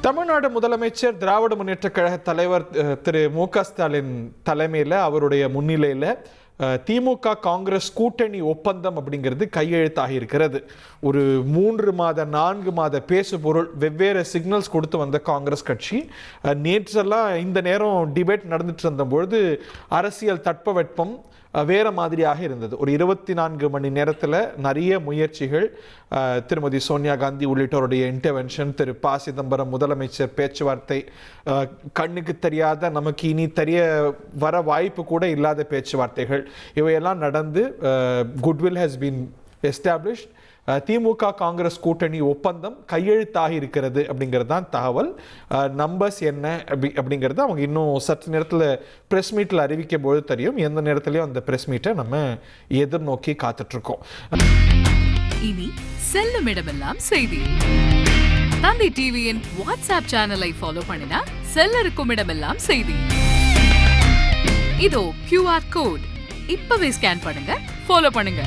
தமிழ்நாடு முதலமைச்சர் திராவிட முன்னேற்ற கழக தலைவர் திரு மு.க. ஸ்டாலின் தலைமையில் அவருடைய முன்னிலையில் திமுக காங்கிரஸ் கூட்டணி ஒப்பந்தம் அப்படிங்கிறது கையெழுத்தாகி இருக்கிறது. ஒரு 3 மாத 4 மாத பேசு பொருள் வெவ்வேறு சிக்னல்ஸ் கொடுத்து வந்த காங்கிரஸ் கட்சி நேற்றெல்லாம் இந்த நேரம் டிபேட் நடந்துட்டு இருந்தபொழுது அரசியல் தட்பவெட்பம் வேற மாதிரியாக இருந்தது. ஒரு 24 மணி நேரத்தில் நிறைய முயற்சிகள், திருமதி சோனியா காந்தி உள்ளிட்டோருடைய இன்டர்வென்ஷன், திரு ப. சிதம்பரம் முதலமைச்சர் பேச்சுவார்த்தை, கண்ணுக்கு தெரியாத நமக்கு இனி தெரிய வர வாய்ப்பு கூட இல்லாத பேச்சுவார்த்தைகள், இவையெல்லாம் நடந்து குட்வில் ஹேஸ் பீன் எஸ்டாப்ளிஷ்ட். திமுக காங்கிரஸ் கூட்டணி ஒப்பந்தம் கையெழுத்தாகி இருக்கிறது அப்படிங்கிறது தான் தகவல். நம்பர்ஸ் என்ன அப்படிங்கிறது அவங்க இன்னும் சற்று நேரத்தில் ப்ரெஸ் மீட்டில் அறிவிக்கும் போது தெரியும். எந்த நேரத்திலையும் அந்த ப்ரெஸ் மீட்டை நம்ம எதிர்நோக்கி காத்துட்ருக்கோம். இனி செல்லும் இடமெல்லாம் செய்தி. தந்தை டிவியின் வாட்ஸ்அப் சேனலை ஃபாலோ பண்ணினா செல்ல இருக்கும் இடமெல்லாம் செய்தி. இதோ QR கோட் இப்பவே ஸ்கேன் பண்ணுங்க, ஃபாலோ பண்ணுங்க.